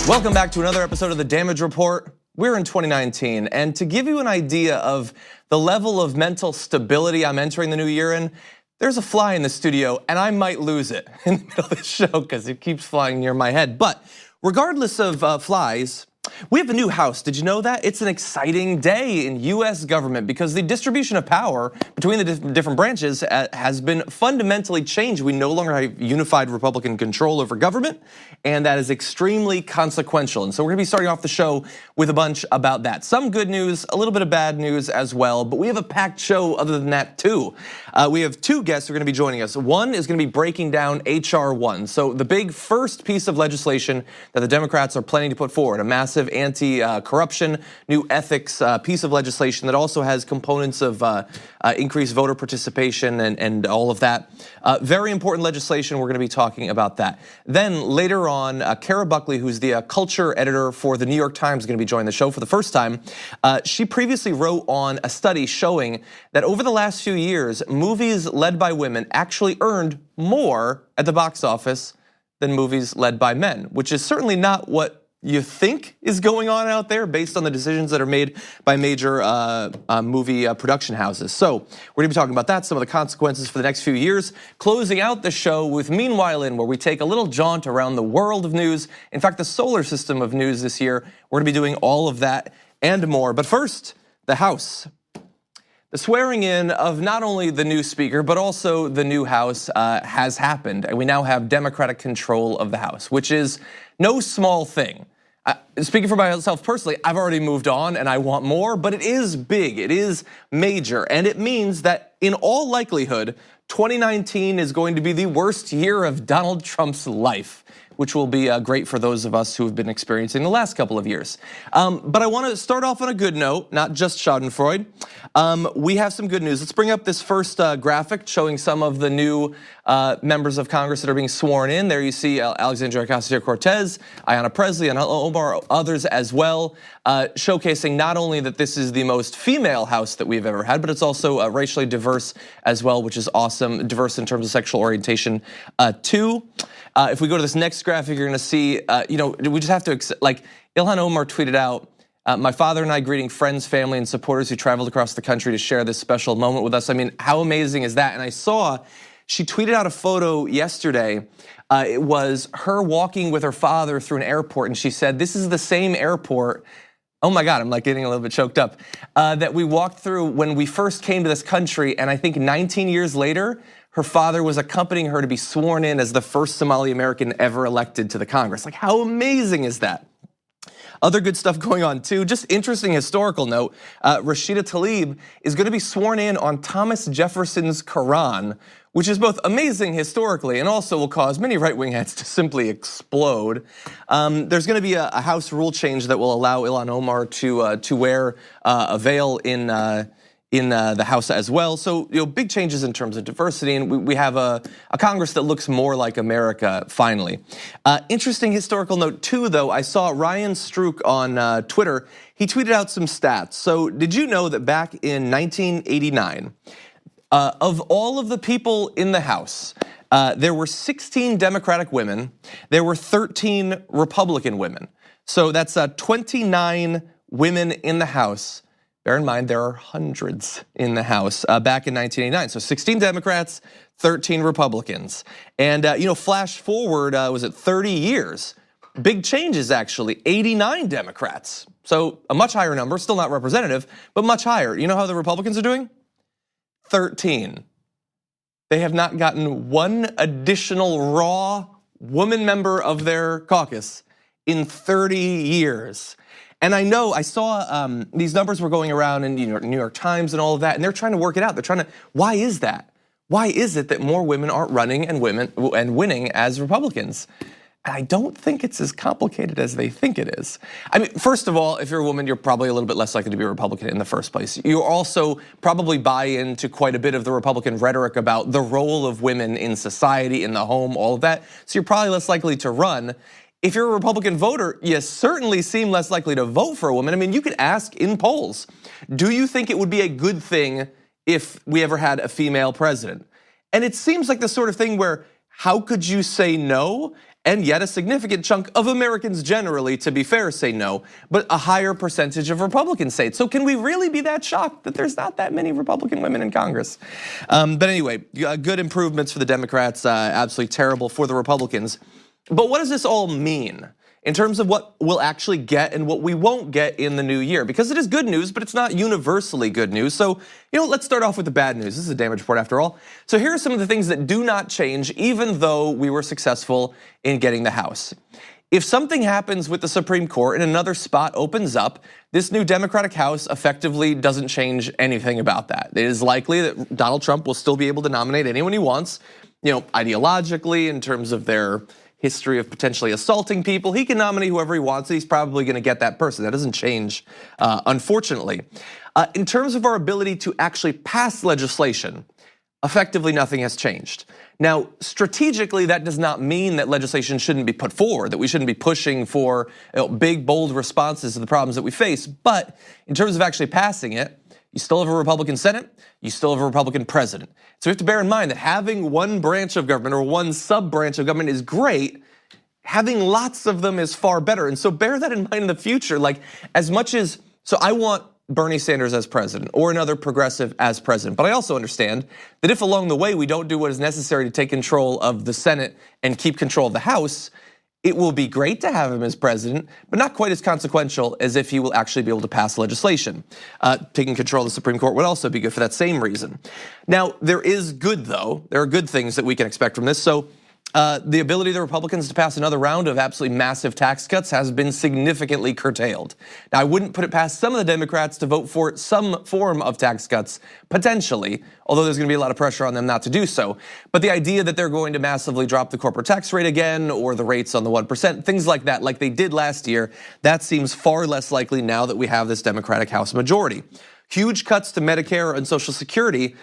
Welcome back to another episode of the Damage Report. We're in 2019, and to give you an idea of the level of mental stability I'm entering the new year in, there's a fly in the studio, and I might lose it in the middle of the show because it keeps flying near my head. But regardless of flies, we have a new House. Did you know that? It's an exciting day in US government because the distribution of power between the different branches has been fundamentally changed. We no longer have unified Republican control over government, and that is extremely consequential. And so we're gonna be starting off the show with a bunch about that. Some good news, a little bit of bad news as well, but we have a packed show other than that too. We have two guests who are gonna be joining us. One is gonna be breaking down HR 1. So the big first piece of legislation that the Democrats are planning to put forward, a massive anti-corruption, new ethics piece of legislation that also has components of increased voter participation and all of that. Very important legislation, we're gonna be talking about that. Then later on, Cara Buckley, who's the culture editor for the New York Times, is gonna be joining the show for the first time. She previously wrote on a study showing that over the last few years, movies led by women actually earned more at the box office than movies led by men, which is certainly not what you think is going on out there based on the decisions that are made by major movie production houses. So we're gonna be talking about that, some of the consequences for the next few years, closing out the show with Meanwhile In, where we take a little jaunt around the world of news. In fact, the solar system of news this year. We're gonna be doing all of that and more. But first, the House. The swearing in of not only the new speaker, but also the new House has happened. And we now have Democratic control of the House, which is no small thing. Speaking for myself personally, I've already moved on and I want more, but it is big, it is major. And it means that in all likelihood, 2019 is going to be the worst year of Donald Trump's life, which will be great for those of us who have been experiencing the last couple of years. But I wanna start off on a good note, not just Schadenfreude. We have some good news. Let's bring up this first graphic showing some of the new members of Congress that are being sworn in. There you see Alexandria Ocasio-Cortez, Ayanna Pressley, and Omar, others as well, showcasing not only that this is the most female House that we've ever had, but it's also racially diverse as well, which is awesome, diverse in terms of sexual orientation too. If we go to this next graphic, you're gonna see, we just have to, like Ilhan Omar tweeted out, my father and I greeting friends, family, and supporters who traveled across the country to share this special moment with us. I mean, how amazing is that? And I saw, she tweeted out a photo yesterday. It was her walking with her father through an airport, and she said, this is the same airport, oh my God, I'm like getting a little bit choked up, that we walked through when we first came to this country, and I think 19 years later, her father was accompanying her to be sworn in as the first Somali American ever elected to the Congress. Like, how amazing is that? Other good stuff going on too. Just interesting historical note, Rashida Tlaib is gonna be sworn in on Thomas Jefferson's Quran, which is both amazing historically and also will cause many right-wing heads to simply explode. There's gonna be a House rule change that will allow Ilhan Omar to wear a veil in the House as well. So big changes in terms of diversity, and we have a Congress that looks more like America finally. Interesting historical note too though, I saw Ryan Strook on Twitter, he tweeted out some stats. So did you know that back in 1989, of all of the people in the House, there were 16 Democratic women, there were 13 Republican women. So that's 29 women in the House. Bear in mind, there are hundreds in the House back in 1989. So 16 Democrats, 13 Republicans. And flash forward, was it 30 years? Big changes actually, 89 Democrats. So a much higher number, still not representative, but much higher. You know how the Republicans are doing? 13. They have not gotten one additional raw woman member of their caucus in 30 years. And I know, I saw these numbers were going around in New York Times and all of that, and they're trying to work it out. They're trying to, why is that? Why is it that more women aren't running and winning as Republicans? And I don't think it's as complicated as they think it is. I mean, first of all, if you're a woman, you're probably a little bit less likely to be a Republican in the first place. You also probably buy into quite a bit of the Republican rhetoric about the role of women in society, in the home, all of that. So you're probably less likely to run. If you're a Republican voter, you certainly seem less likely to vote for a woman. I mean, you could ask in polls, do you think it would be a good thing if we ever had a female president? And it seems like the sort of thing where, how could you say no and yet a significant chunk of Americans generally, to be fair, say no, but a higher percentage of Republicans say it. So can we really be that shocked that there's not that many Republican women in Congress? But anyway, good improvements for the Democrats, absolutely terrible for the Republicans. But what does this all mean in terms of what we'll actually get and what we won't get in the new year? Because it is good news, but it's not universally good news. So, let's start off with the bad news. This is a damage report after all. So here are some of the things that do not change, even though we were successful in getting the House. If something happens with the Supreme Court and another spot opens up, this new Democratic House effectively doesn't change anything about that. It is likely that Donald Trump will still be able to nominate anyone he wants, ideologically, in terms of their history of potentially assaulting people. He can nominate whoever he wants, and he's probably gonna get that person. That doesn't change, unfortunately. In terms of our ability to actually pass legislation, effectively nothing has changed. Now, strategically, that does not mean that legislation shouldn't be put forward, that we shouldn't be pushing for big, bold responses to the problems that we face. But in terms of actually passing it, you still have a Republican Senate, you still have a Republican president. So we have to bear in mind that having one branch of government or one sub-branch of government is great. Having lots of them is far better. And so bear that in mind in the future. So I want Bernie Sanders as president or another progressive as president. But I also understand that if along the way we don't do what is necessary to take control of the Senate and keep control of the House, it will be great to have him as president, but not quite as consequential as if he will actually be able to pass legislation. Taking control of the Supreme Court would also be good for that same reason. Now, there is good though. There are good things that we can expect from this. So the ability of the Republicans to pass another round of absolutely massive tax cuts has been significantly curtailed. Now, I wouldn't put it past some of the Democrats to vote for some form of tax cuts, potentially, although there's gonna be a lot of pressure on them not to do so. But the idea that they're going to massively drop the corporate tax rate again, or the rates on the 1%, things like that, like they did last year, that seems far less likely now that we have this Democratic House majority. Huge cuts to Medicare and Social Security,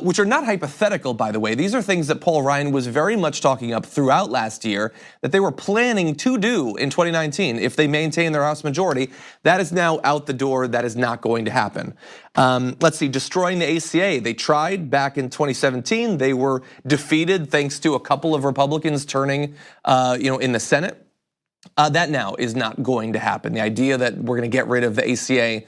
which are not hypothetical, by the way. These are things that Paul Ryan was very much talking up throughout last year that they were planning to do in 2019 if they maintain their House majority. That is now out the door. That is not going to happen. Let's see, destroying the ACA. They tried back in 2017. They were defeated thanks to a couple of Republicans turning, in the Senate. That now is not going to happen. The idea that we're going to get rid of the ACA,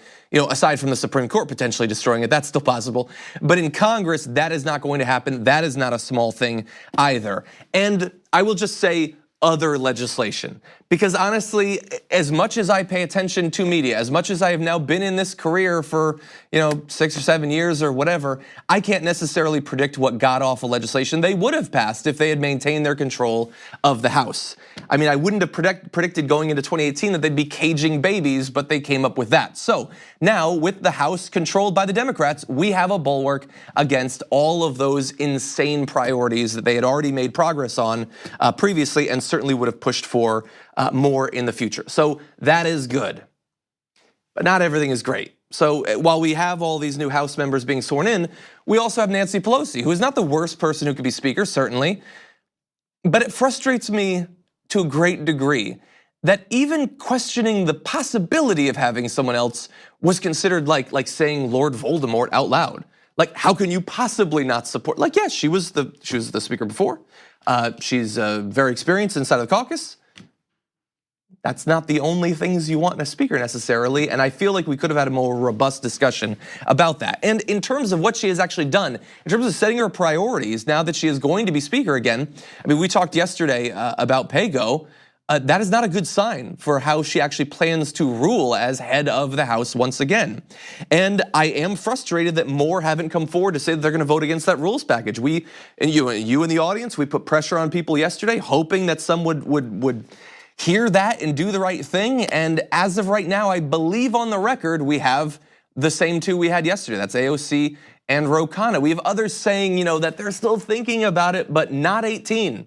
aside from the Supreme Court potentially destroying it, that's still possible. But in Congress, that is not going to happen. That is not a small thing either. And I will just say other legislation, because honestly, as much as I pay attention to media, as much as I have now been in this career for 6 or 7 years or whatever, I can't necessarily predict what god-awful legislation they would have passed if they had maintained their control of the House. I mean, I wouldn't have predicted going into 2018 that they'd be caging babies, but they came up with that. So now with the House controlled by the Democrats, we have a bulwark against all of those insane priorities that they had already made progress on previously, and certainly would have pushed for more in the future. So that is good, but not everything is great. So while we have all these new House members being sworn in, we also have Nancy Pelosi, who is not the worst person who could be Speaker, certainly, but it frustrates me to a great degree that even questioning the possibility of having someone else was considered like saying Lord Voldemort out loud. Like, how can you possibly not support? Like, yes, she was the Speaker before. She's very experienced inside of the caucus. That's not the only things you want in a speaker necessarily, and I feel like we could have had a more robust discussion about that. And in terms of what she has actually done, in terms of setting her priorities, now that she is going to be Speaker again, I mean, we talked yesterday about PAYGO. That is not a good sign for how she actually plans to rule as head of the House once again. And I am frustrated that more haven't come forward to say that they're gonna vote against that rules package. We, and you in the audience, we put pressure on people yesterday, hoping that some would hear that and do the right thing. And as of right now, I believe on the record, we have the same two we had yesterday. That's AOC and Ro Khanna. We have others saying, that they're still thinking about it, but not 18.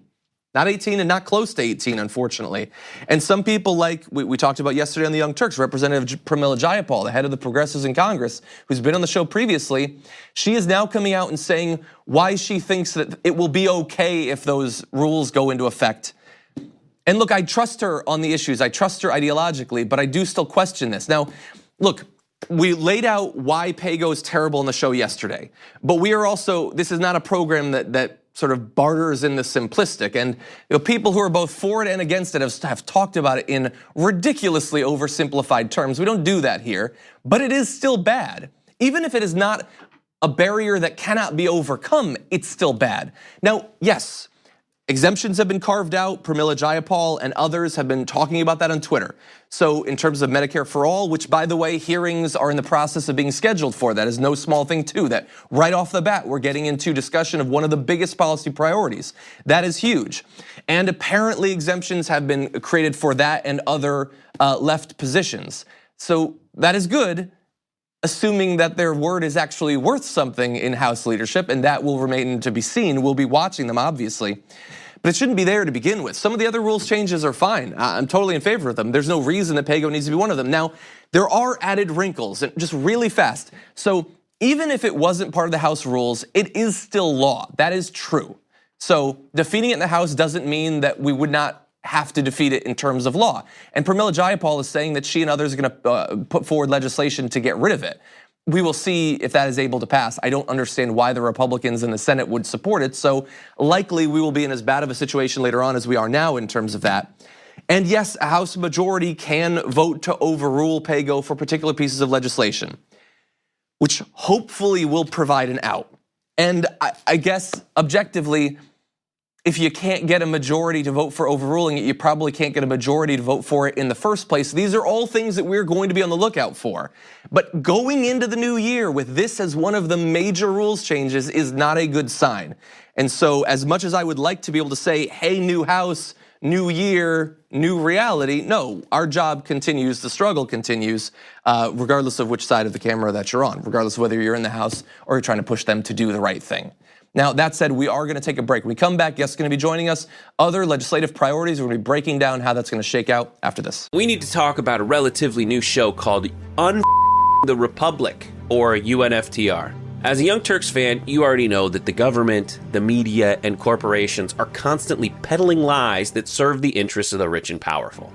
Not 18 and not close to 18, unfortunately. And some people like, we talked about yesterday on the Young Turks, Representative Pramila Jayapal, the head of the Progressives in Congress, who's been on the show previously, she is now coming out and saying why she thinks that it will be okay if those rules go into effect. And look, I trust her on the issues, I trust her ideologically, but I do still question this. Now, look, we laid out why PAYGO is terrible on the show yesterday, but we are also, this is not a program that sort of barters in the simplistic. And people who are both for it and against it have talked about it in ridiculously oversimplified terms. We don't do that here, but it is still bad. Even if it is not a barrier that cannot be overcome, it's still bad. Now, yes, exemptions have been carved out. Pramila Jayapal and others have been talking about that on Twitter. So in terms of Medicare for All, which by the way, hearings are in the process of being scheduled for, that is no small thing too, that right off the bat, we're getting into discussion of one of the biggest policy priorities. That is huge. And apparently exemptions have been created for that and other left positions. So that is good, assuming that their word is actually worth something in House leadership, and that will remain to be seen. We'll be watching them, obviously. But it shouldn't be there to begin with. Some of the other rules changes are fine. I'm totally in favor of them. There's no reason that PAYGO needs to be one of them. Now, there are added wrinkles, and just really fast. So even if it wasn't part of the House rules, it is still law. That is true. So defeating it in the House doesn't mean that we would not have to defeat it in terms of law. And Pramila Jayapal is saying that she and others are gonna put forward legislation to get rid of it. We will see if that is able to pass. I don't understand why the Republicans in the Senate would support it, so likely we will be in as bad of a situation later on as we are now in terms of that. And yes, a House majority can vote to overrule PAYGO for particular pieces of legislation, which hopefully will provide an out. And I guess objectively, if you can't get a majority to vote for overruling it, you probably can't get a majority to vote for it in the first place. These are all things that we're going to be on the lookout for. But going into the new year with this as one of the major rules changes is not a good sign. And so as much as I would like to be able to say, hey, new House, new year, new reality, no, our job continues, the struggle continues, regardless of which side of the camera that you're on, regardless of whether you're in the House or you're trying to push them to do the right thing. Now, that said, we are gonna take a break. When we come back, guests gonna be joining us. Other legislative priorities, we're gonna be breaking down how that's gonna shake out after this. We need to talk about a relatively new show called the Republic, or UNFTR. As a Young Turks fan, you already know that the government, the media, and corporations are constantly peddling lies that serve the interests of the rich and powerful.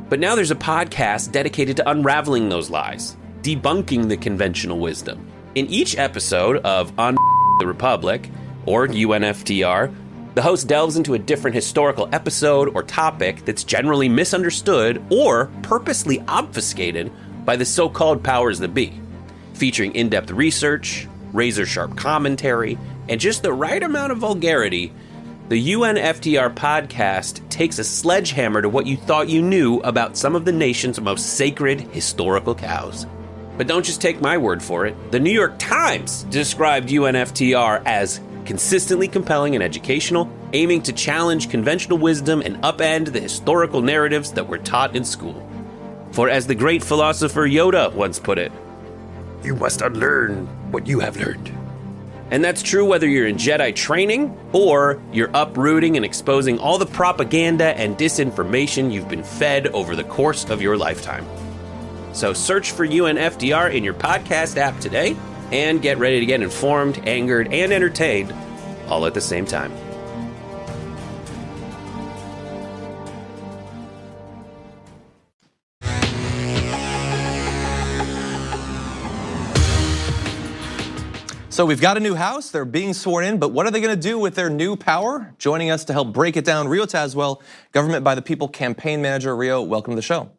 But now there's a podcast dedicated to unraveling those lies, debunking the conventional wisdom. In each episode of the Republic, or UNFTR, the host delves into a different historical episode or topic that's generally misunderstood or purposely obfuscated by the so-called powers that be, featuring in-depth research, razor-sharp commentary, and just the right amount of vulgarity. The UNFTR podcast takes a sledgehammer to what you thought you knew about some of the nation's most sacred historical cows. But don't just take my word for it. The New York Times described UNFTR as consistently compelling and educational, aiming to challenge conventional wisdom and upend the historical narratives that were taught in school. For as the great philosopher Yoda once put it, you must unlearn what you have learned. And that's true whether you're in Jedi training or you're uprooting and exposing all the propaganda and disinformation you've been fed over the course of your lifetime. So search for UNFTR in your podcast app today and get ready to get informed, angered, and entertained all at the same time. So we've got a new House, they're being sworn in, but what are they gonna do with their new power? Joining us to help break it down, Rio Tazewell, Government by the People campaign manager. Rio, welcome to the show.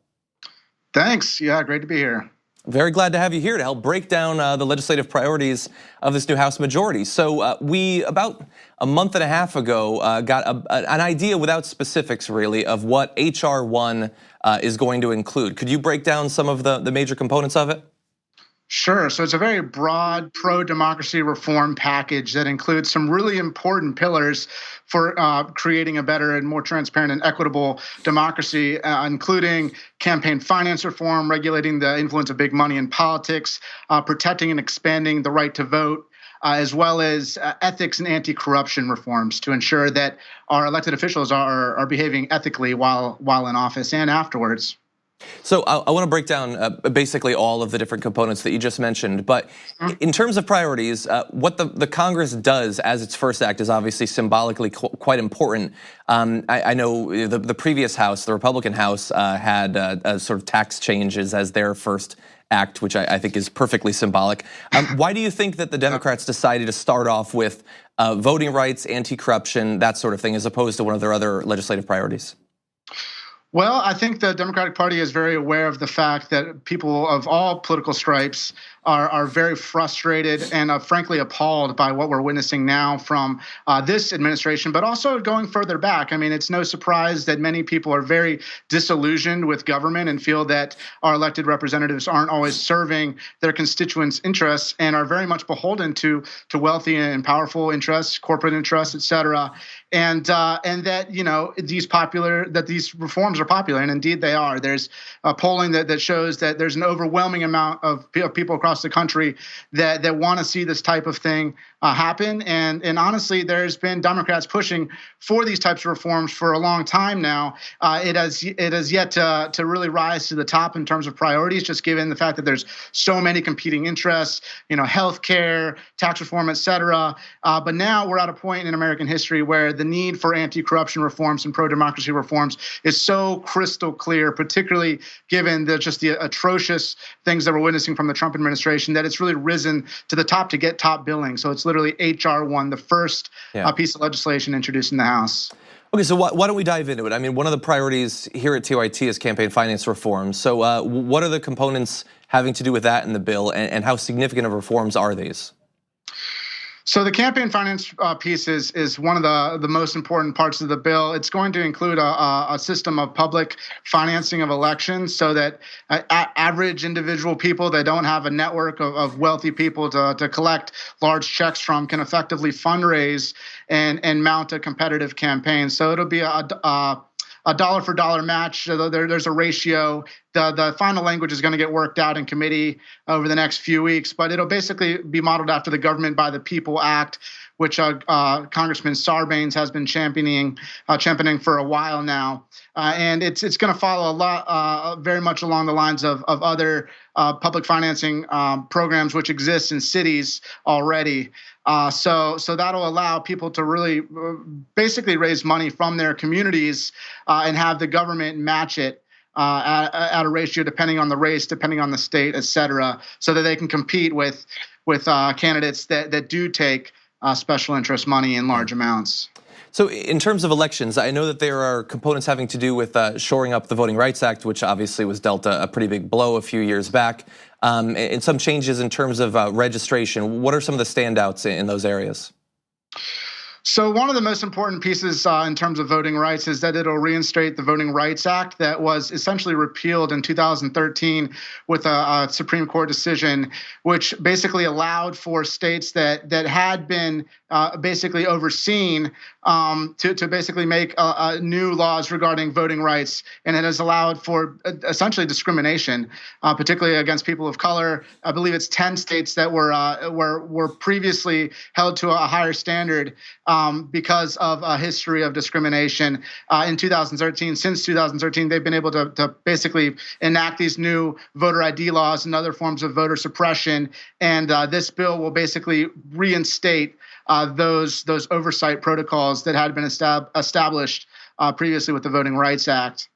Thanks, yeah, great to be here. Very glad to have you here to help break down the legislative priorities of this new House majority. So we, about a month and a half ago, got an idea without specifics really of what HR 1 is going to include. Could you break down some of the major components of it? Sure, so it's a very broad pro-democracy reform package that includes some really important pillars for creating a better and more transparent and equitable democracy, including campaign finance reform, regulating the influence of big money in politics, protecting and expanding the right to vote, as well as ethics and anti-corruption reforms to ensure that our elected officials are behaving ethically while in office and afterwards. So I want to break down basically all of the different components that you just mentioned, but in terms of priorities, what the Congress does as its first act is obviously symbolically quite important. I know the previous House, the Republican House, had sort of tax changes as their first Act, which I think is perfectly symbolic. Why do you think that the Democrats decided to start off with voting rights, anti-corruption, that sort of thing, as opposed to one of their other legislative priorities? Well, I think the Democratic Party is very aware of the fact that people of all political stripes are very frustrated and frankly appalled by what we're witnessing now from this administration, but also going further back. I mean, it's no surprise that many people are very disillusioned with government and feel that our elected representatives aren't always serving their constituents' interests and are very much beholden to wealthy and powerful interests, corporate interests, et cetera. And that these reforms are popular, and indeed they are. There's polling that shows that there's an overwhelming amount of people across the country that want to see this type of thing happen. And honestly, there's been Democrats pushing for these types of reforms for a long time now. It has yet to really rise to the top in terms of priorities, just given the fact that there's so many competing interests, healthcare, tax reform, et cetera. But now we're at a point in American history where the need for anti-corruption reforms and pro-democracy reforms is so crystal clear, particularly given the atrocious things that we're witnessing from the Trump administration, that it's really risen to the top to get top billing. So it's literally H.R. 1, the first piece of legislation introduced in the House. Okay, so why don't we dive into it? I mean, one of the priorities here at TYT is campaign finance reform. So what are the components having to do with that in the bill, and how significant of reforms are these? So the campaign finance piece is one of the most important parts of the bill. It's going to include a system of public financing of elections so that average individual people that don't have a network of wealthy people to collect large checks from can effectively fundraise and mount a competitive campaign. So it'll be a dollar for dollar match. There's a ratio. The final language is going to get worked out in committee over the next few weeks, but it'll basically be modeled after the Government by the People Act, which Congressman Sarbanes has been championing for a while now. And it's going to follow a lot, very much along the lines of other public financing programs which exist in cities already. So that'll allow people to really basically raise money from their communities and have the government match it at a ratio depending on the race, depending on the state, et cetera, so that they can compete with candidates that do take special interest money in large amounts. So in terms of elections, I know that there are components having to do with shoring up the Voting Rights Act, which obviously was dealt a pretty big blow a few years back, and some changes in terms of registration. What are some of the standouts in those areas? So one of the most important pieces in terms of voting rights is that it'll reinstate the Voting Rights Act that was essentially repealed in 2013 with a Supreme Court decision, which basically allowed for states that had been basically overseen to basically make new laws regarding voting rights, and it has allowed for essentially discrimination, particularly against people of color. I believe it's 10 states that were previously held to a higher standard because of a history of discrimination. In 2013, since 2013, they've been able to basically enact these new voter ID laws and other forms of voter suppression, and this bill will basically reinstate those oversight protocols that had been established previously with the Voting Rights Act.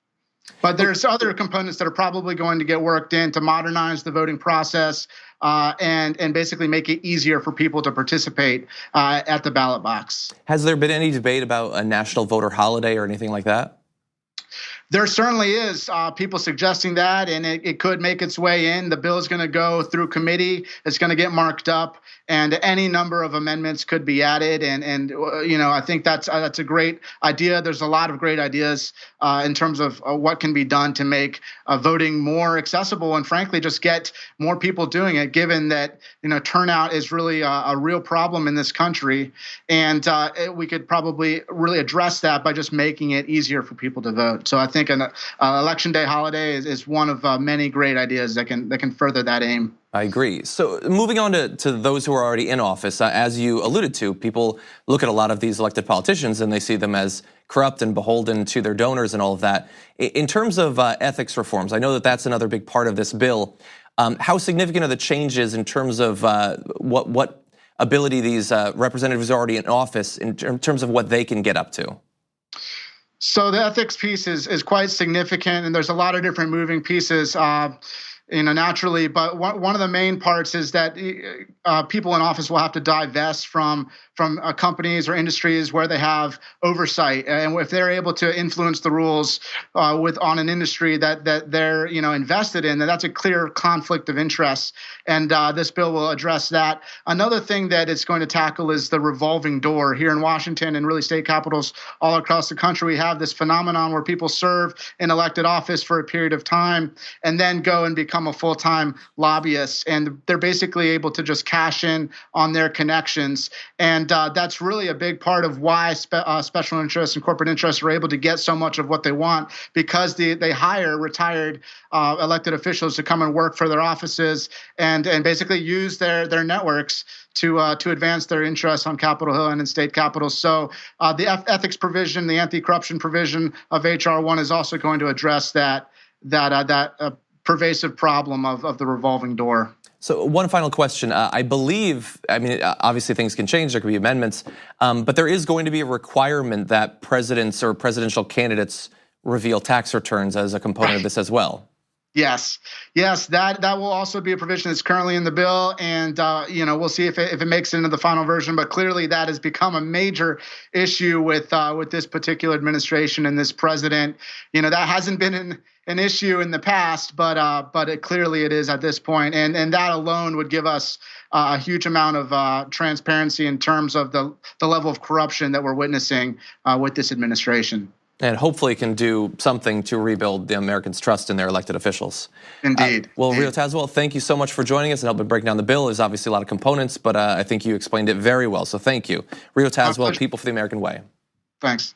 But there's other components that are probably going to get worked in to modernize the voting process and basically make it easier for people to participate at the ballot box. Has there been any debate about a national voter holiday or anything like that? There certainly is people suggesting that, and it could make its way in. The bill is going to go through committee. It's going to get marked up, and any number of amendments could be added. And I think that's a great idea. There's a lot of great ideas in terms of what can be done to make voting more accessible, and frankly, just get more people doing it. Given that turnout is really a real problem in this country, and we could probably really address that by just making it easier for people to vote. So I think an election day holiday is one of many great ideas that can further that aim. I agree. So moving on to those who are already in office, as you alluded to, people look at a lot of these elected politicians and they see them as corrupt and beholden to their donors and all of that. In terms of ethics reforms, I know that that's another big part of this bill. How significant are the changes in terms of what ability these representatives are already in office in terms of what they can get up to? So the ethics piece is quite significant, and there's a lot of different moving pieces. naturally. But one of the main parts is that people in office will have to divest from companies or industries where they have oversight, and if they're able to influence the rules on an industry that they're invested in, then that's a clear conflict of interest. And this bill will address that. Another thing that it's going to tackle is the revolving door. Here in Washington and really state capitals all across the country, we have this phenomenon where people serve in elected office for a period of time and then go and become a full-time lobbyist, and they're basically able to just cash in on their connections. And that's really a big part of why special interests and corporate interests are able to get so much of what they want, because they hire retired elected officials to come and work for their offices and basically use their networks to advance their interests on Capitol Hill and in state capitals. So the ethics provision, the anti-corruption provision of H.R. 1 is also going to address that pervasive problem of the revolving door. So one final question. I believe, obviously things can change, there could be amendments, but there is going to be a requirement that presidents or presidential candidates reveal tax returns as a component of this as well. Yes, that will also be a provision that's currently in the bill, and we'll see if it makes it into the final version. But clearly, that has become a major issue with this particular administration and this president. That hasn't been an issue in the past, but it is at this point, and that alone would give us a huge amount of transparency in terms of the level of corruption that we're witnessing with this administration. And hopefully can do something to rebuild the Americans' trust in their elected officials. Indeed. Rio Tazewell, thank you so much for joining us and helping break down the bill. There's obviously a lot of components, but I think you explained it very well, so thank you. Rio Tazewell, People for the American Way. Thanks.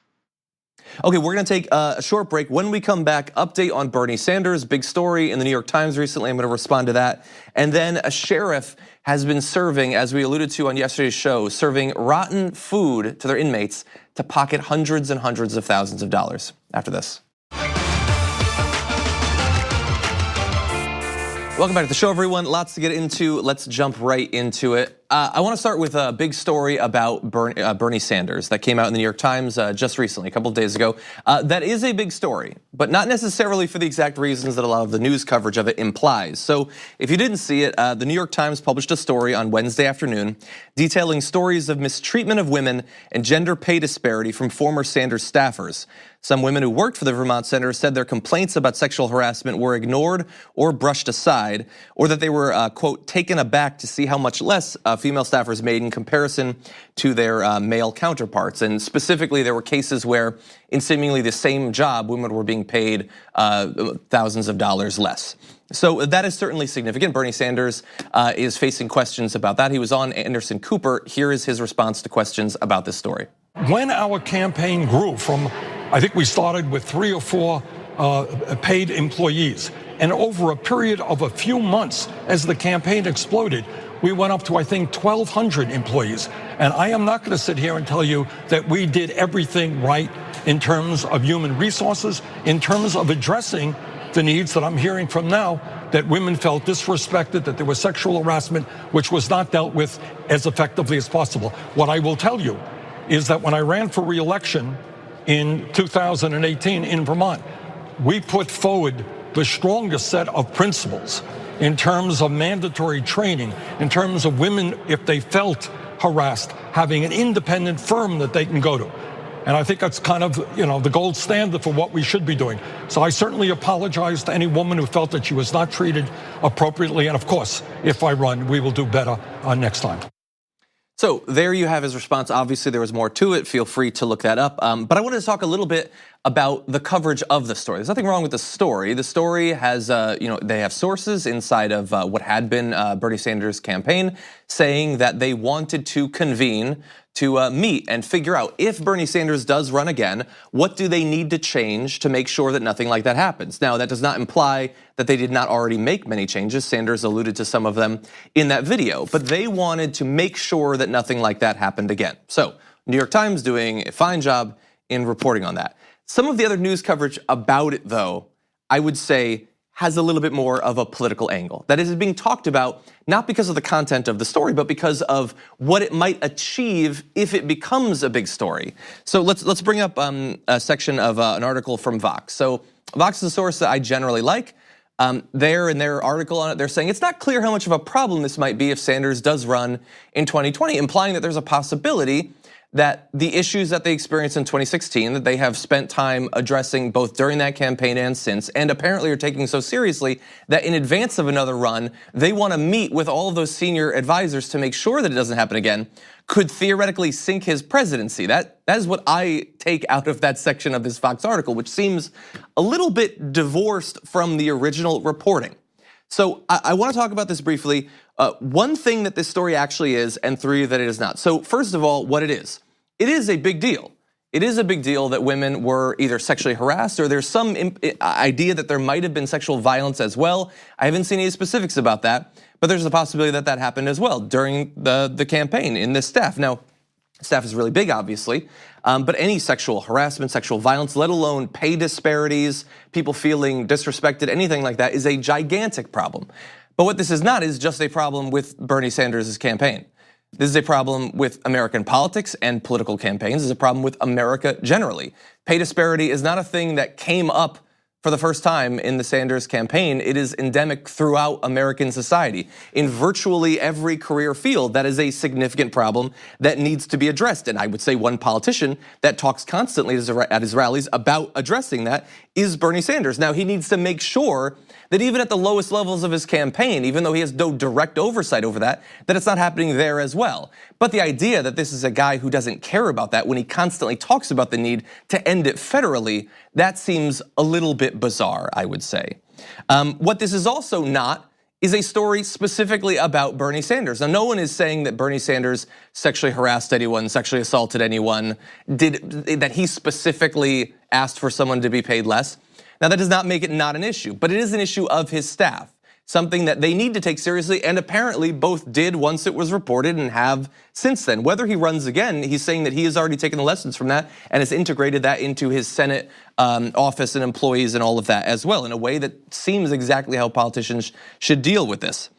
Okay, we're gonna take a short break. When we come back, update on Bernie Sanders, big story in the New York Times recently. I'm gonna respond to that. And then a sheriff has been serving, as we alluded to on yesterday's show, serving rotten food to their inmates to pocket hundreds and hundreds of thousands of dollars. After this. Welcome back to the show, everyone. Lots to get into. Let's jump right into it. I want to start with a big story about Bernie Sanders that came out in the New York Times just recently, a couple of days ago. That is a big story, but not necessarily for the exact reasons that a lot of the news coverage of it implies. So if you didn't see it, the New York Times published a story on Wednesday afternoon detailing stories of mistreatment of women and gender pay disparity from former Sanders staffers. Some women who worked for the Vermont Center said their complaints about sexual harassment were ignored or brushed aside, or that they were, quote, taken aback to see how much less female staffers made in comparison to their male counterparts. And specifically, there were cases where in seemingly the same job, women were being paid thousands of dollars less. So that is certainly significant. Bernie Sanders is facing questions about that. He was on Anderson Cooper. Here is his response to questions about this story. When our campaign grew from, I think we started with 3 or 4 paid employees, and over a period of a few months, as the campaign exploded, we went up to, I think, 1,200 employees. And I am not going to sit here and tell you that we did everything right in terms of human resources, in terms of addressing the needs that I'm hearing from now, that women felt disrespected, that there was sexual harassment, which was not dealt with as effectively as possible. What I will tell you is that when I ran for re-election in 2018 in Vermont, we put forward the strongest set of principles in terms of mandatory training, in terms of women, if they felt harassed, having an independent firm that they can go to. And I think that's kind of, the gold standard for what we should be doing. So I certainly apologize to any woman who felt that she was not treated appropriately. And of course, if I run, we will do better next time. So there you have his response. Obviously, there was more to it. Feel free to look that up. But I wanted to talk a little bit about the coverage of the story. There's nothing wrong with the story. The story has, they have sources inside of what had been Bernie Sanders' campaign saying that they wanted to convene to meet and figure out if Bernie Sanders does run again, what do they need to change to make sure that nothing like that happens? Now, that does not imply that they did not already make many changes. Sanders alluded to some of them in that video, but they wanted to make sure that nothing like that happened again. So, New York Times doing a fine job in reporting on that. Some of the other news coverage about it, though, I would say has a little bit more of a political angle. That is being talked about not because of the content of the story, but because of what it might achieve if it becomes a big story. So let's bring up a section of an article from Vox. So Vox is a source that I generally like. There in their article on it, they're saying it's not clear how much of a problem this might be if Sanders does run in 2020, implying that there's a possibility that the issues that they experienced in 2016 that they have spent time addressing both during that campaign and since, and apparently are taking so seriously that in advance of another run, they want to meet with all of those senior advisors to make sure that it doesn't happen again, could theoretically sink his presidency. That is what I take out of that section of this Fox article, which seems a little bit divorced from the original reporting. So I want to talk about this briefly. One thing that this story actually is, and three that it is not. So first of all, what it is. It is a big deal. It is a big deal that women were either sexually harassed or there's some idea that there might have been sexual violence as well. I haven't seen any specifics about that, but there's a possibility that that happened as well during the campaign in this staff. Now, staff is really big, obviously, but any sexual harassment, sexual violence, let alone pay disparities, people feeling disrespected, anything like that is a gigantic problem. But what this is not is just a problem with Bernie Sanders' campaign. This is a problem with American politics and political campaigns. This is a problem with America generally. Pay disparity is not a thing that came up for the first time in the Sanders campaign. It is endemic throughout American society. In virtually every career field, that is a significant problem that needs to be addressed. And I would say one politician that talks constantly at his rallies about addressing that is Bernie Sanders. Now, he needs to make sure that even at the lowest levels of his campaign, even though he has no direct oversight over that it's not happening there as well. But the idea that this is a guy who doesn't care about that when he constantly talks about the need to end it federally, that seems a little bit bizarre, I would say. What this is also not is a story specifically about Bernie Sanders. Now, no one is saying that Bernie Sanders sexually harassed anyone, sexually assaulted anyone, that he specifically asked for someone to be paid less. Now, that does not make it not an issue, but it is an issue of his staff, something that they need to take seriously, and apparently both did once it was reported and have since then. Whether he runs again, he's saying that he has already taken the lessons from that and has integrated that into his Senate office and employees and all of that as well, in a way that seems exactly how politicians should deal with this.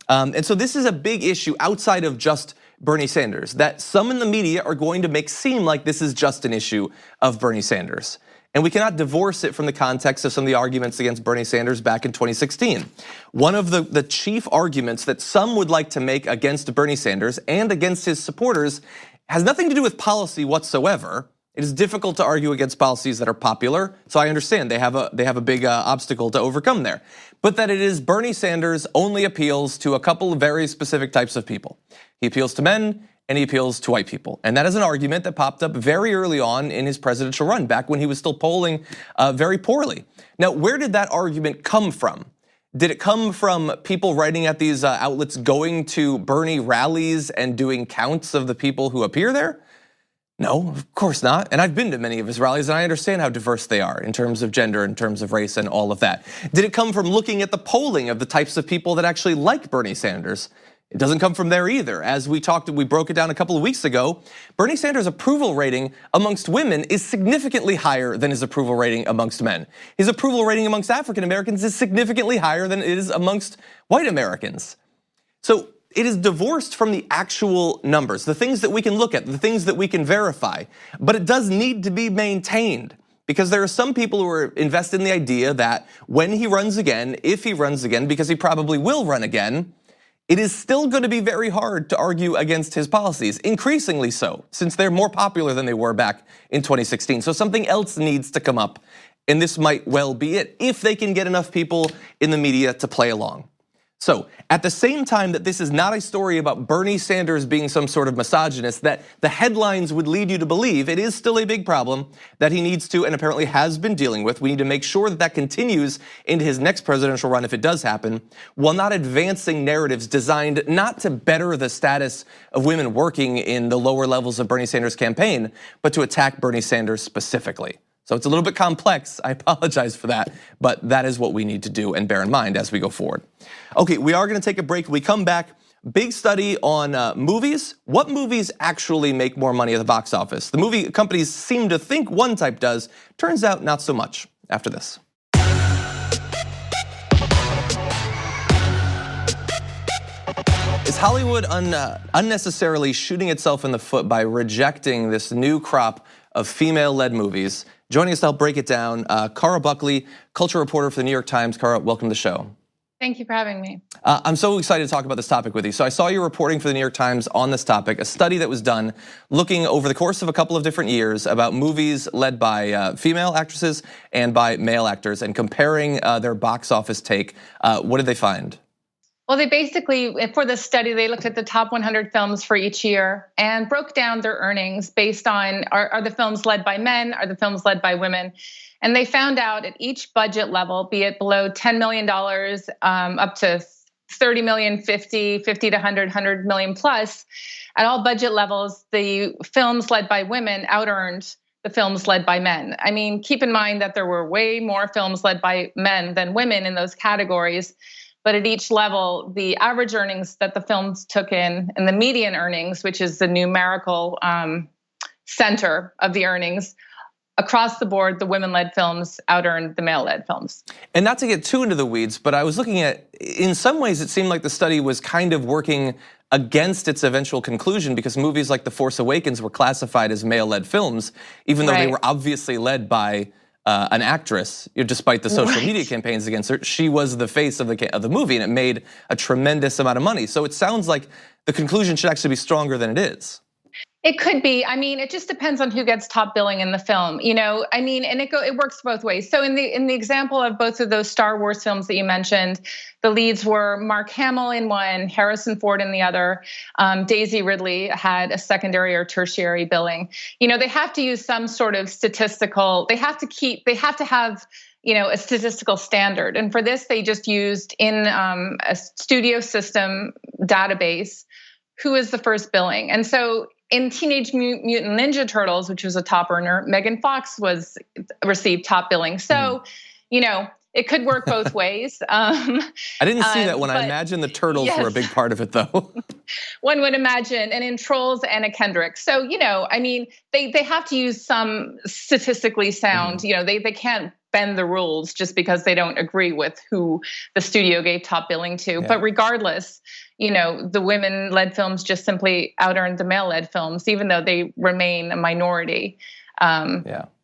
And so this is a big issue outside of just Bernie Sanders, that some in the media are going to make seem like this is just an issue of Bernie Sanders. And we cannot divorce it from the context of some of the arguments against Bernie Sanders back in 2016. One of the chief arguments that some would like to make against Bernie Sanders and against his supporters has nothing to do with policy whatsoever. It is difficult to argue against policies that are popular, so I understand they have a big obstacle to overcome there. But that it is Bernie Sanders only appeals to a couple of very specific types of people. He appeals to men, and he appeals to white people. And that is an argument that popped up very early on in his presidential run, back when he was still polling very poorly. Now, where did that argument come from? Did it come from people writing at these outlets, going to Bernie rallies and doing counts of the people who appear there? No, of course not. And I've been to many of his rallies and I understand how diverse they are in terms of gender, in terms of race and all of that. Did it come from looking at the polling of the types of people that actually like Bernie Sanders? It doesn't come from there either. As we broke it down a couple of weeks ago, Bernie Sanders' approval rating amongst women is significantly higher than his approval rating amongst men. His approval rating amongst African Americans is significantly higher than it is amongst white Americans. So it is divorced from the actual numbers, the things that we can look at, the things that we can verify, but it does need to be maintained. Because there are some people who are invested in the idea that when he runs again, if he runs again, because he probably will run again, it is still going to be very hard to argue against his policies, increasingly so, since they're more popular than they were back in 2016. So something else needs to come up, and this might well be it, if they can get enough people in the media to play along. So at the same time that this is not a story about Bernie Sanders being some sort of misogynist that the headlines would lead you to believe, it is still a big problem that he needs to and apparently has been dealing with. We need to make sure that that continues into his next presidential run if it does happen, while not advancing narratives designed not to better the status of women working in the lower levels of Bernie Sanders' campaign, but to attack Bernie Sanders specifically. So it's a little bit complex, I apologize for that, but that is what we need to do and bear in mind as we go forward. Okay, we are gonna take a break. When we come back, big study on movies. What movies actually make more money at the box office? The movie companies seem to think one type does, turns out not so much after this. Is Hollywood unnecessarily shooting itself in the foot by rejecting this new crop of female-led movies Joining us to help break it down, Cara Buckley, culture reporter for the New York Times. Cara, welcome to the show. Thank you for having me. I'm so excited to talk about this topic with you. So I saw you reporting for the New York Times on this topic, a study that was done looking over the course of a couple of different years about movies led by female actresses and by male actors and comparing their box office take. What did they find? Well, they basically, for this study, they looked at the top 100 films for each year and broke down their earnings based on, are the films led by men, are the films led by women? And they found out at each budget level, be it below $10 million, up to 30 million, 50 to 100 million plus, at all budget levels, the films led by women out-earned the films led by men. I mean, keep in mind that there were way more films led by men than women in those categories. But at each level, the average earnings that the films took in, and the median earnings, which is the numerical center of the earnings, across the board, the women-led films out-earned the male-led films. And not to get too into the weeds, but I was looking at, in some ways, it seemed like the study was kind of working against its eventual conclusion because movies like The Force Awakens were classified as male-led films, even though they were obviously led by an actress, despite the social media campaigns against her. She was the face of the movie, and it made a tremendous amount of money. So it sounds like the conclusion should actually be stronger than it is. It could be. I mean, it just depends on who gets top billing in the film. I mean, and it works both ways. So in the example of both of those Star Wars films that you mentioned, the leads were Mark Hamill in one, Harrison Ford in the other. Daisy Ridley had a secondary or tertiary billing. They have to use some sort of statistical. They have to have a statistical standard. And for this, they just used in a studio system database who is the first billing. And so in Teenage Mutant Ninja Turtles, which was a top earner, Megan Fox received top billing. So, it could work both ways. I didn't see that one. I imagine the Turtles were a big part of it, though. One would imagine, and in Trolls, Anna Kendrick. So, I mean, they have to use some statistically sound. They can't bend the rules just because they don't agree with who the studio gave top billing to. Yeah. But regardless, the women-led films just simply out-earned the male-led films, even though they remain a minority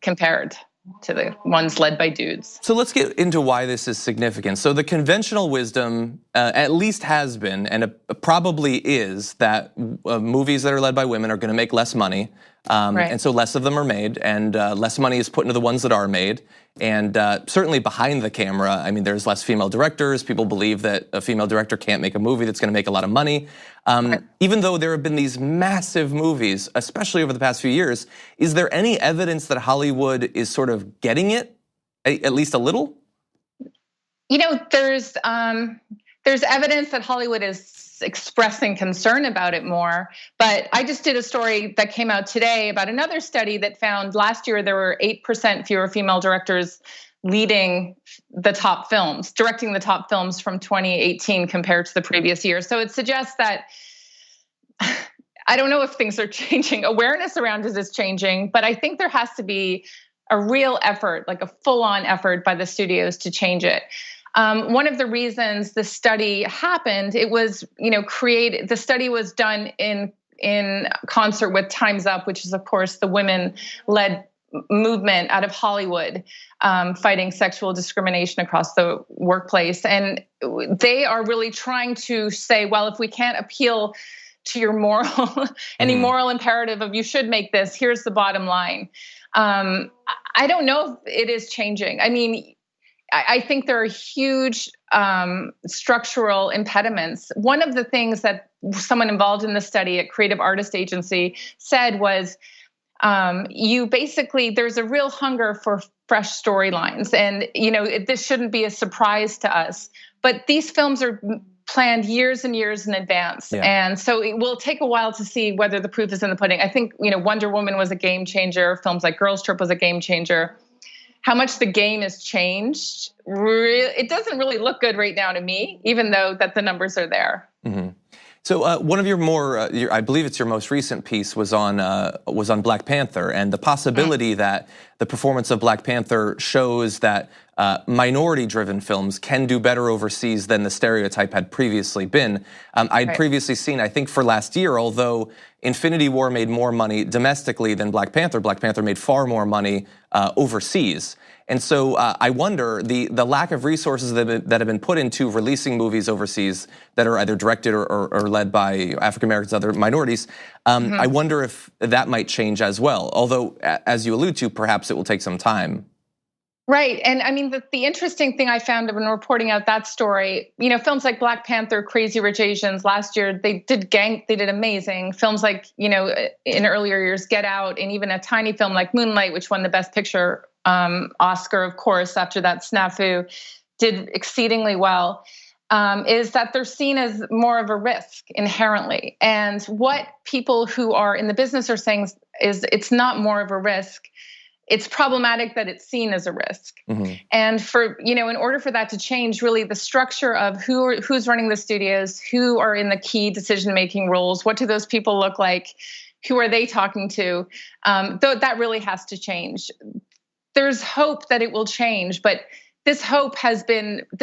compared to the ones led by dudes. So let's get into why this is significant. So the conventional wisdom, at least has been, and it probably is, that movies that are led by women are going to make less money. And so less of them are made, and less money is put into the ones that are made. And certainly behind the camera, I mean, there's less female directors. People believe that a female director can't make a movie that's going to make a lot of money. Even though there have been these massive movies, especially over the past few years, is there any evidence that Hollywood is sort of getting it, at least a little? There's evidence that Hollywood is expressing concern about it more. But I just did a story that came out today about another study that found last year there were 8% fewer female directors leading the top films, directing the top films from 2018 compared to the previous year. So it suggests that, I don't know if things are changing. Awareness around it is changing, but I think there has to be a real effort, like a full-on effort by the studios to change it. One of the reasons the study happened, it was, the study was done in concert with Time's Up, which is, of course, the women-led movement out of Hollywood, fighting sexual discrimination across the workplace. And they are really trying to say, well, if we can't appeal to your any moral imperative of you should make this, here's the bottom line. I don't know if it is changing. I mean, I think there are huge structural impediments. One of the things that someone involved in the study at Creative Artist Agency said was, there's a real hunger for fresh storylines. And, this shouldn't be a surprise to us. But these films are planned years and years in advance. Yeah. And so it will take a while to see whether the proof is in the pudding. I think, Wonder Woman was a game changer. Films like Girls Trip was a game changer. How much the game has changed, it doesn't really look good right now to me, even though that the numbers are there. Mm-hmm. So one of your I believe it's your most recent piece was on Black Panther and the possibility that the performance of Black Panther shows that minority-driven films can do better overseas than the stereotype had previously been. I'd previously seen, I think for last year, although Infinity War made more money domestically than Black Panther made far more money overseas. And so I wonder, the lack of resources that have been put into releasing movies overseas that are either directed or led by African Americans, other minorities, I wonder if that might change as well. Although, as you allude to, perhaps it will take some time. Right, and I mean, the interesting thing I found when reporting out that story, films like Black Panther, Crazy Rich Asians, last year they did amazing. Films like, in earlier years, Get Out, and even a tiny film like Moonlight, which won the Best Picture Oscar, of course, after that snafu, did exceedingly well. Is that they're seen as more of a risk inherently. And what people who are in the business are saying is it's not more of a risk. It's problematic that it's seen as a risk. And in order for that to change, really the structure of who's running the studios, who are in the key decision-making roles, what do those people look like, who are they talking to, though that really has to change. There's hope that it will change, but this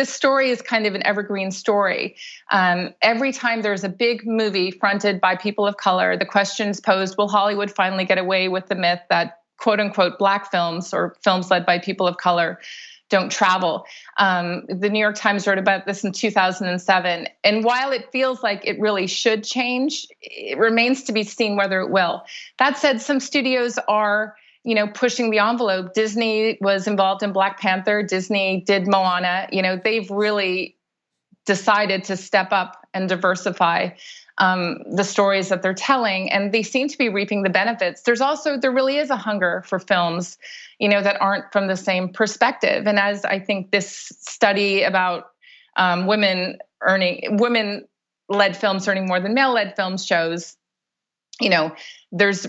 story is kind of an evergreen story. Every time there's a big movie fronted by people of color, the question's posed, will Hollywood finally get away with the myth that quote unquote Black films or films led by people of color don't travel? The New York Times wrote about this in 2007. And while it feels like it really should change, it remains to be seen whether it will. That said, some studios are pushing the envelope. Disney was involved in Black Panther. Disney did Moana. They've really decided to step up and diversify the stories that they're telling, and they seem to be reaping the benefits. There really is a hunger for films, that aren't from the same perspective. And as I think this study about women-led films earning more than male-led films shows, there's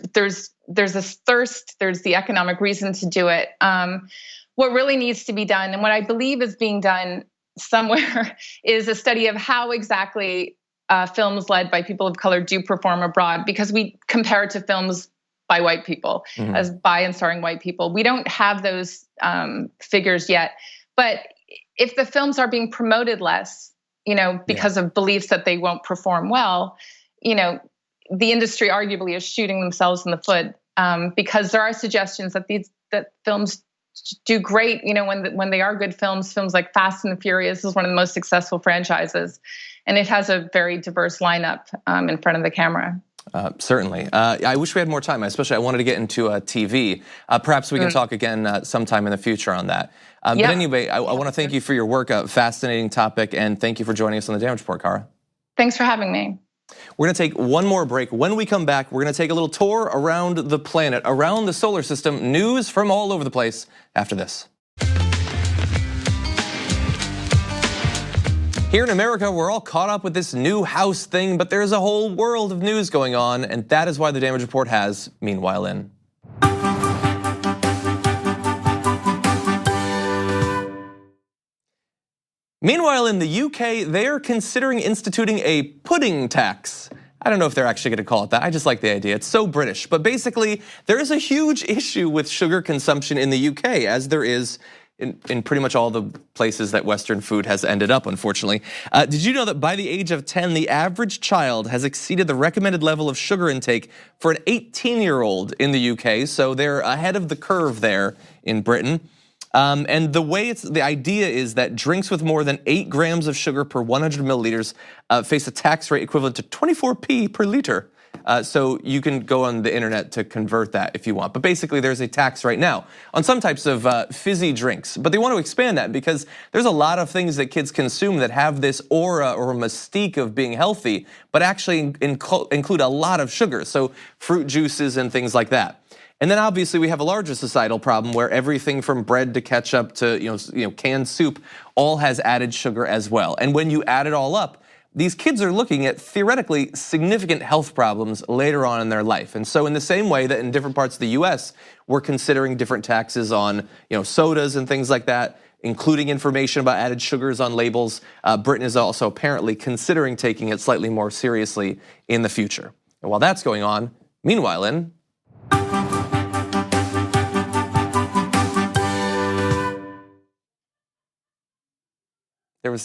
this thirst, there's the economic reason to do it. What really needs to be done, and what I believe is being done somewhere, is a study of how exactly films led by people of color do perform abroad, because we compare it to films by white people, as by and starring white people. We don't have those figures yet. But if the films are being promoted less, because of beliefs that they won't perform well, the industry arguably is shooting themselves in the foot, because there are suggestions that films do great, when they are good films. Films like Fast and the Furious is one of the most successful franchises, and it has a very diverse lineup in front of the camera. Certainly. I wish we had more time. Especially, I wanted to get into TV. Perhaps we can talk again sometime in the future on that. But anyway, I want to thank you for your work. Fascinating topic, and thank you for joining us on the Damage Report, Cara. Thanks for having me. We're going to take one more break. When we come back, we're going to take a little tour around the planet, around the solar system. News from all over the place after this. Here in America, we're all caught up with this new house thing, but there's a whole world of news going on, and that is why the Damage Report has Meanwhile In. Meanwhile, in the UK, they're considering instituting a pudding tax. I don't know if they're actually going to call it that. I just like the idea. It's so British. But basically, there is a huge issue with sugar consumption in the UK, as there is in pretty much all the places that Western food has ended up, unfortunately. Did you know that by the age of 10, the average child has exceeded the recommended level of sugar intake for an 18-year-old in the UK? So they're ahead of the curve there in Britain. And the idea is that drinks with more than 8 grams of sugar per 100 milliliters face a tax rate equivalent to 24p per liter. So you can go on the internet to convert that if you want. But basically, there's a tax right now on some types of fizzy drinks. But they want to expand that because there's a lot of things that kids consume that have this aura or mystique of being healthy, but actually include a lot of sugar. So fruit juices and things like that. And then obviously we have a larger societal problem where everything from bread to ketchup to canned soup all has added sugar as well. And when you add it all up, these kids are looking at theoretically significant health problems later on in their life. And so in the same way that in different parts of the US, we're considering different taxes on sodas and things like that, including information about added sugars on labels, Britain is also apparently considering taking it slightly more seriously in the future. And while that's going on, meanwhile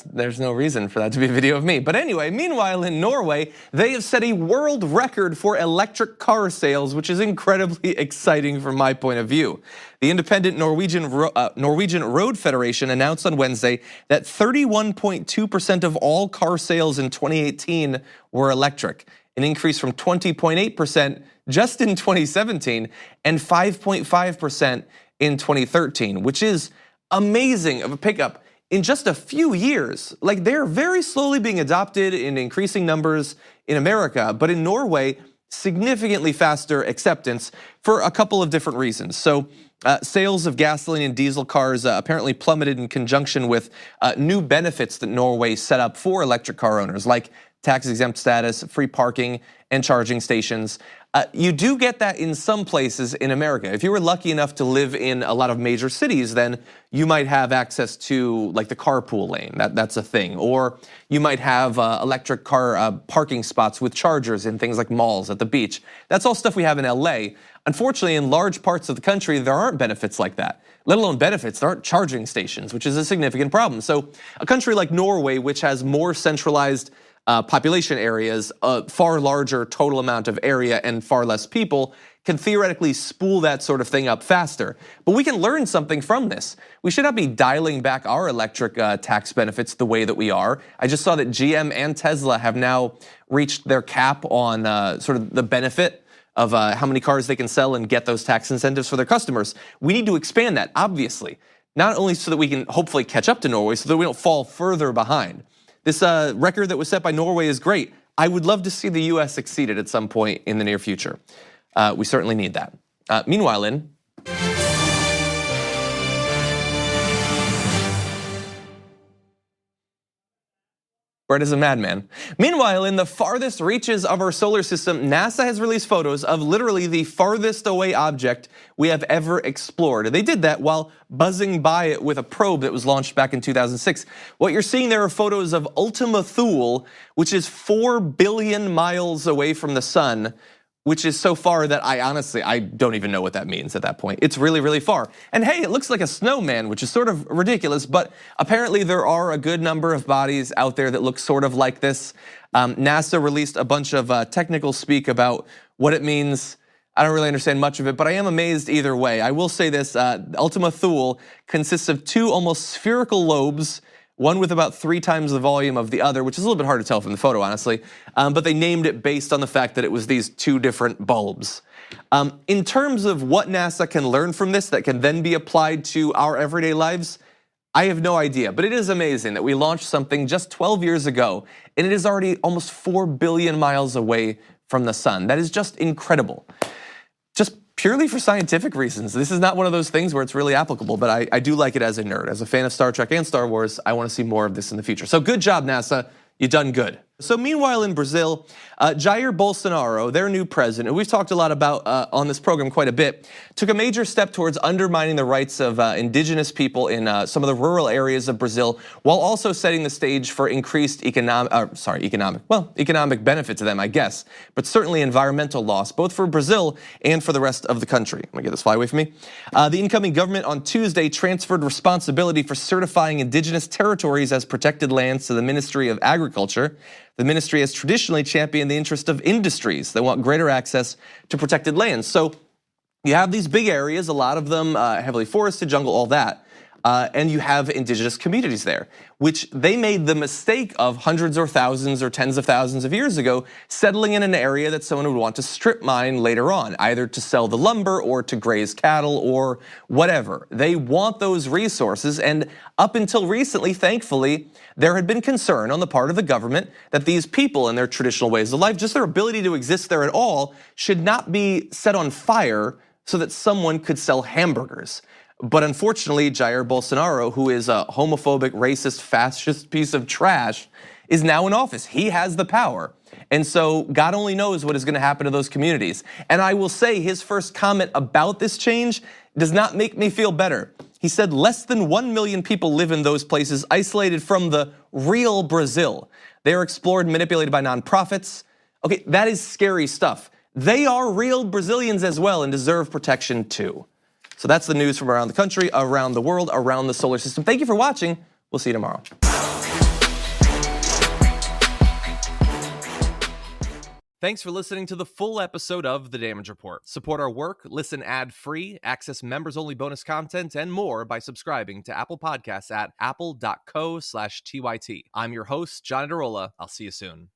There's no reason for that to be a video of me. But anyway, meanwhile in Norway, they have set a world record for electric car sales, which is incredibly exciting from my point of view. The independent Norwegian Road Federation announced on Wednesday that 31.2% of all car sales in 2018 were electric, an increase from 20.8% just in 2017 and 5.5% in 2013, which is amazing of a pickup in just a few years. Like, they're very slowly being adopted in increasing numbers in America, but in Norway, significantly faster acceptance for a couple of different reasons. So sales of gasoline and diesel cars apparently plummeted in conjunction with new benefits that Norway set up for electric car owners, like tax-exempt status, free parking, and charging stations. You do get that in some places in America. If you were lucky enough to live in a lot of major cities, then you might have access to like the carpool lane, that's a thing. Or you might have electric car parking spots with chargers in things like malls, at the beach. That's all stuff we have in LA. Unfortunately, in large parts of the country, there aren't benefits like that. Let alone benefits, there aren't charging stations, which is a significant problem. So a country like Norway, which has more centralized population areas, a far larger total amount of area and far less people, can theoretically spool that sort of thing up faster. But we can learn something from this. We should not be dialing back our electric tax benefits the way that we are. I just saw that GM and Tesla have now reached their cap on sort of the benefit of how many cars they can sell and get those tax incentives for their customers. We need to expand that, obviously, not only so that we can hopefully catch up to Norway, so that we don't fall further behind. This record that was set by Norway is great. I would love to see the US exceed it at some point in the near future. We certainly need that. Meanwhile, in Brett is a madman. Meanwhile, in the farthest reaches of our solar system, NASA has released photos of literally the farthest away object we have ever explored. They did that while buzzing by it with a probe that was launched back in 2006. What you're seeing there are photos of Ultima Thule, which is 4 billion miles away from the sun, which is so far that I don't even know what that means at that point. It's really, really far. And hey, it looks like a snowman, which is sort of ridiculous, but apparently there are a good number of bodies out there that look sort of like this. NASA released a bunch of technical speak about what it means. I don't really understand much of it, but I am amazed either way. I will say this, Ultima Thule consists of 2 almost spherical lobes, one with about 3 times the volume of the other, which is a little bit hard to tell from the photo, honestly. But they named it based on the fact that it was these 2 different bulbs. In terms of what NASA can learn from this that can then be applied to our everyday lives, I have no idea. But it is amazing that we launched something just 12 years ago, and it is already almost 4 billion miles away from the sun. That is just incredible. Just purely for scientific reasons. This is not one of those things where it's really applicable, but I do like it as a nerd. As a fan of Star Trek and Star Wars, I want to see more of this in the future. So good job, NASA. You've done good. So meanwhile in Brazil, Jair Bolsonaro, their new president, who we've talked a lot about on this program quite a bit, took a major step towards undermining the rights of indigenous people in some of the rural areas of Brazil, while also setting the stage for increased economic benefit to them, I guess, but certainly environmental loss, both for Brazil and for the rest of the country. I'm gonna get this fly away from me. The incoming government on Tuesday transferred responsibility for certifying indigenous territories as protected lands to the Ministry of Agriculture. The ministry has traditionally championed the interest of industries that want greater access to protected lands. So you have these big areas, a lot of them heavily forested, jungle, all that. And you have indigenous communities there, which they made the mistake of hundreds or thousands or tens of thousands of years ago, settling in an area that someone would want to strip mine later on, either to sell the lumber or to graze cattle or whatever. They want those resources, and up until recently, thankfully, there had been concern on the part of the government that these people and their traditional ways of life, just their ability to exist there at all, should not be set on fire so that someone could sell hamburgers. But unfortunately, Jair Bolsonaro, who is a homophobic, racist, fascist piece of trash, is now in office. He has the power. And so God only knows what is going to happen to those communities. And I will say his first comment about this change does not make me feel better. He said less than 1 million people live in those places, isolated from the real Brazil. They are explored and manipulated by nonprofits. Okay, that is scary stuff. They are real Brazilians as well and deserve protection too. So that's the news from around the country, around the world, around the solar system. Thank you for watching. We'll see you tomorrow. Thanks for listening to the full episode of The Damage Report. Support our work, listen ad-free, access members-only bonus content, and more by subscribing to Apple Podcasts at apple.co/TYT. I'm your host, John Iadarola. I'll see you soon.